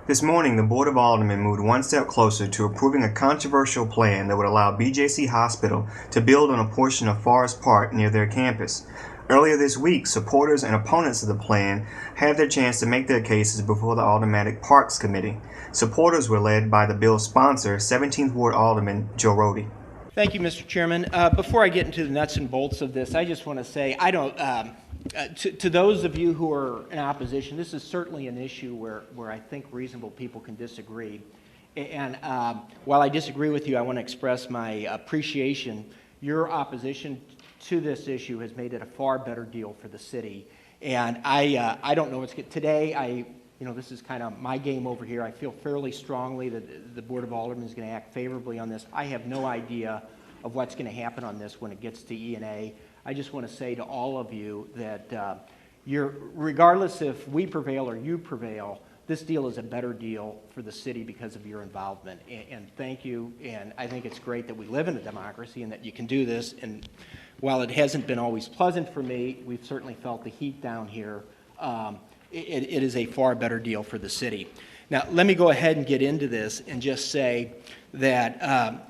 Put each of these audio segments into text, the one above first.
This morning, the Board of Aldermen moved one step closer to approving a controversial plan that would allow BJC Hospital to build on a portion of Forest Park near their campus. Earlier this week, supporters and opponents of the plan had their chance to make their cases before the Aldermanic Parks Committee. Supporters were led by the bill's sponsor, 17th Ward Alderman Joe Rohde. Thank you, Mr. Chairman. Before I get into the nuts and bolts of this, I just want to say to those of you who are in opposition, this is certainly an issue where I think reasonable people can disagree. And while I disagree with you, I want to express my appreciation. Your opposition to this issue has made it a far better deal for the city. And I don't know what's today. This is kind of my game over here. I feel fairly strongly that the Board of Aldermen is going to act favorably on this. I have no idea of what's going to happen on this when it gets to E&A. I just want to say to all of you that regardless if we prevail or you prevail, this deal is a better deal for the city because of your involvement. And thank you. And I think it's great that we live in a democracy and that you can do this. And while it hasn't been always pleasant for me, we've certainly felt the heat down here. It is a far better deal for the city. Now, let me go ahead and get into this and just say that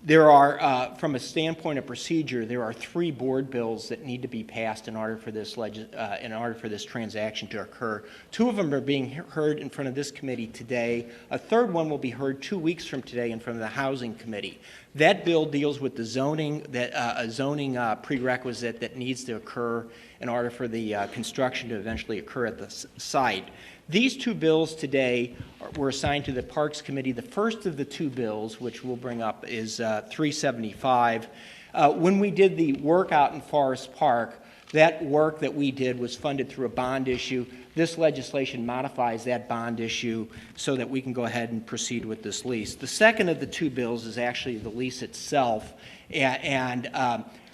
there are, from a standpoint of procedure, there are 3 board bills that need to be passed in order for this transaction to occur. 2 of them are being heard in front of this committee today. A third one will be heard 2 weeks from today in front of the Housing Committee. That bill deals with the zoning, a zoning prerequisite that needs to occur in order for the construction to eventually occur at the site. These 2 bills today were assigned to the Parks Committee. The first of the 2 bills, which we'll bring up, is 375. When we did the work out in Forest Park, that work that we did was funded through a bond issue. This legislation modifies that bond issue so that we can go ahead and proceed with this lease. The second of the 2 bills is actually the lease itself. And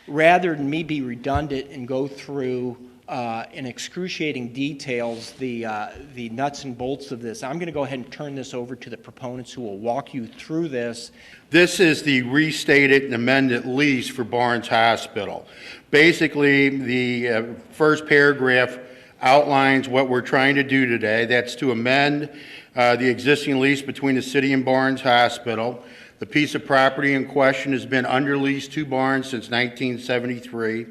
rather than me be redundant and go through in excruciating details the nuts and bolts of this, I'm going to go ahead and turn this over to the proponents who will walk you through this. This is the restated and amended lease for Barnes Hospital. Basically, the first paragraph outlines what we're trying to do today. That's to amend the existing lease between the city and Barnes Hospital. The piece of property in question has been under lease to Barnes since 1973.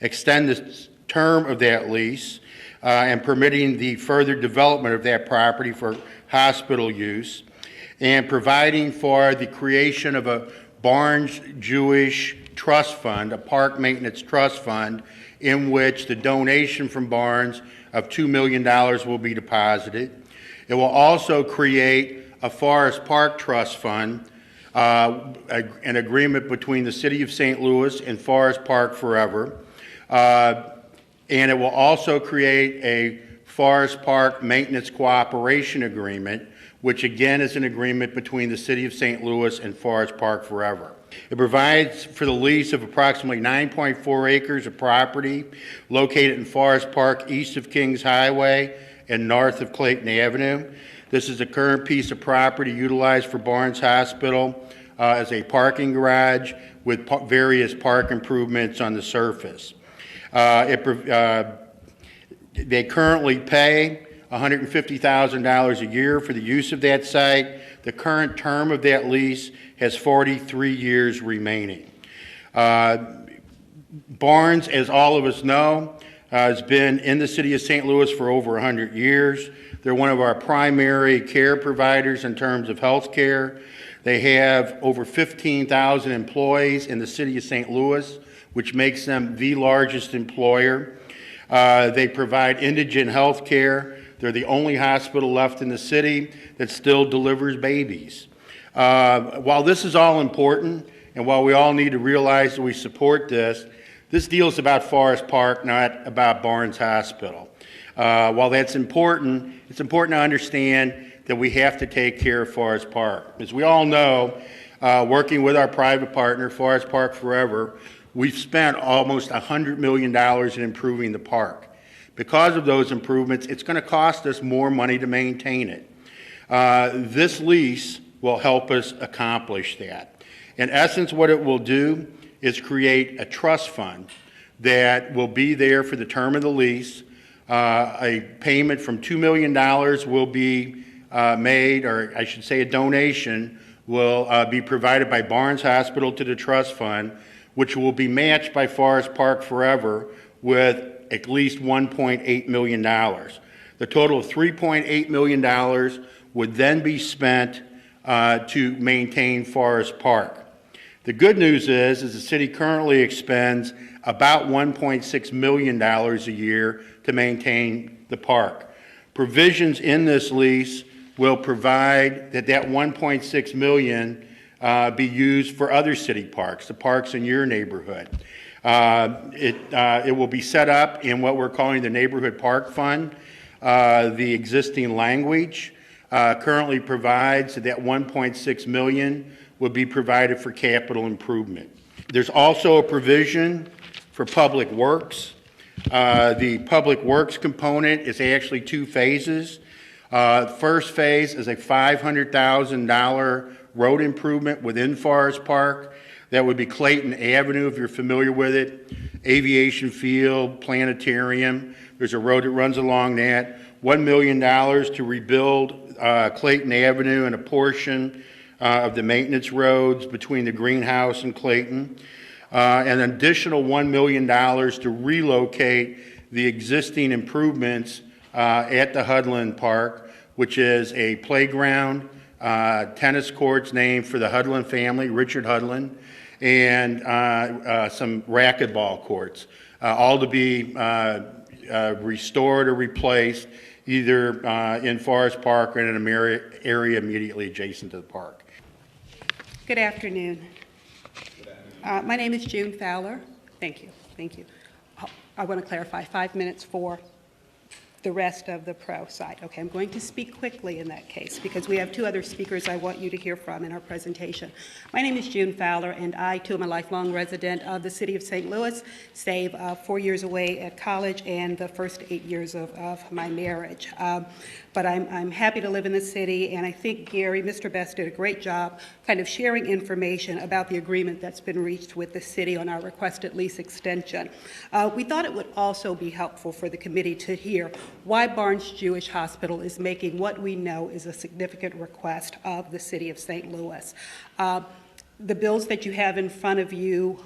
Extend the term of that lease and permitting the further development of that property for hospital use, and providing for the creation of a Barnes Jewish Trust Fund, a park maintenance trust fund, in which the donation from Barnes of $2 million will be deposited. It will also create a Forest Park Trust Fund, an agreement between the City of St. Louis and Forest Park Forever. And it will also create a Forest Park Maintenance Cooperation Agreement, which again is an agreement between the City of St. Louis and Forest Park Forever. It provides for the lease of approximately 9.4 acres of property located in Forest Park east of Kings Highway and north of Clayton Avenue. This is the current piece of property utilized for Barnes Hospital as a parking garage with various park improvements on the surface. They currently pay $150,000 a year for the use of that site. The current term of that lease has 43 years remaining. Barnes, as all of us know, has been in the city of St. Louis for over 100 years. They're one of our primary care providers in terms of health care. They have over 15,000 employees in the city of St. Louis, which makes them the largest employer. They provide indigent health care. They're the only hospital left in the city that still delivers babies. While this is all important, and while we all need to realize that we support this deal is about Forest Park, not about Barnes Hospital. While that's important, it's important to understand that we have to take care of Forest Park. As we all know, working with our private partner, Forest Park Forever, we've spent almost $100 million in improving the park. Because of those improvements, it's going to cost us more money to maintain it. This lease will help us accomplish that. In essence, what it will do is create a trust fund that will be there for the term of the lease. A payment from $2 million will be made, or I should say a donation, will be provided by Barnes Hospital to the trust fund, which will be matched by Forest Park Forever with at least $1.8 million. The total of $3.8 million would then be spent to maintain Forest Park. The good news is the city currently expends about $1.6 million a year to maintain the park. Provisions in this lease will provide that $1.6 million be used for other city parks, the parks in your neighborhood. It will be set up in what we're calling the Neighborhood Park Fund. The existing language currently provides that $1.6 million will be provided for capital improvement. There's also a provision for public works. The public works component is actually two phases. First phase is a $500,000 road improvement within Forest Park. That would be Clayton Avenue, if you're familiar with it, Aviation Field, Planetarium. There's a road that runs along that. $1 million to rebuild Clayton Avenue and a portion of the maintenance roads between the greenhouse and Clayton. An additional $1 million to relocate the existing improvements at the Hudlin Park, which is a playground, tennis courts named for the Hudlin family, Richard Hudlin, and some racquetball courts, all to be restored or replaced either in Forest Park or in an area immediately adjacent to the park. Good afternoon. My name is June Fowler. Thank you. Thank you. I want to clarify 5 minutes for the rest of the pro side. Okay, I'm going to speak quickly in that case because we have two other speakers I want you to hear from in our presentation. My name is June Fowler, and I, too, am a lifelong resident of the city of St. Louis, save 4 years away at college and the first 8 years of my marriage. But I'm happy to live in the city, and I think Gary, Mr. Best, did a great job kind of sharing information about the agreement that's been reached with the city on our requested lease extension. We thought it would also be helpful for the committee to hear why Barnes Jewish Hospital is making what we know is a significant request of the city of St. Louis. The bills that you have in front of you,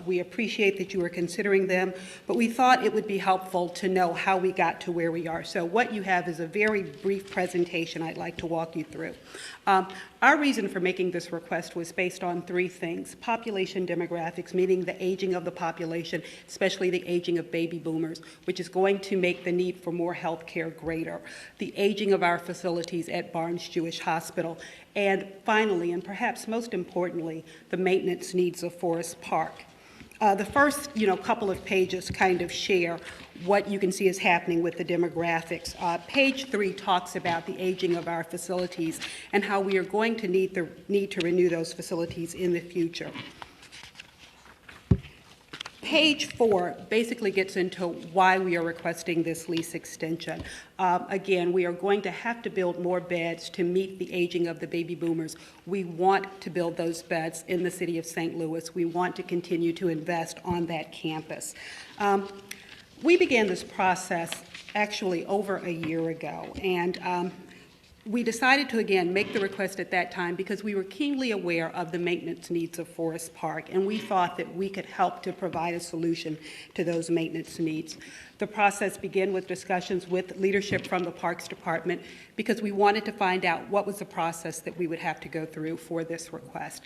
we appreciate that you are considering them, but we thought it would be helpful to know how we got to where we are. So what you have is a very brief presentation I'd like to walk you through. Our reason for making this request was based on three things: population demographics, meaning the aging of the population, especially the aging of baby boomers, which is going to make the need for more health care greater, the aging of our facilities at Barnes Jewish Hospital, and finally, and perhaps most importantly, the maintenance needs of Forest Park. The first, couple of pages kind of share what you can see is happening with the demographics. Page 3 talks about the aging of our facilities and how we are going to need to renew those facilities in the future. Page 4 basically gets into why we are requesting this lease extension. Again, we are going to have to build more beds to meet the aging of the baby boomers. We want to build those beds in the city of St. Louis. We want to continue to invest on that campus. We began this process actually over a year ago, and we decided to, again, make the request at that time because we were keenly aware of the maintenance needs of Forest Park, and we thought that we could help to provide a solution to those maintenance needs. The process began with discussions with leadership from the Parks Department because we wanted to find out what was the process that we would have to go through for this request.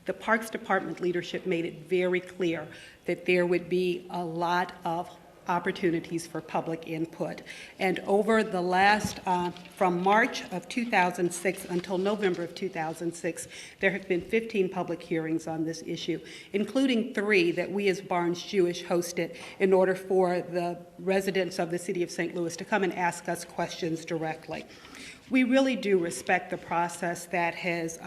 The Parks Department leadership made it very clear that there would be a lot of opportunities for public input. And over the last, from March of 2006 until November of 2006, there have been 15 public hearings on this issue, including 3 that we as Barnes Jewish hosted in order for the residents of the city of St. Louis to come and ask us questions directly. We really do respect the process that has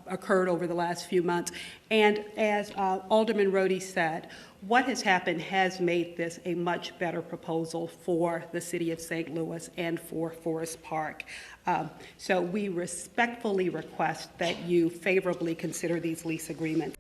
occurred over the last few months. And as Alderman Rohde said, what has happened has made this a much better proposal for the city of St. Louis and for Forest Park. So we respectfully request that you favorably consider these lease agreements.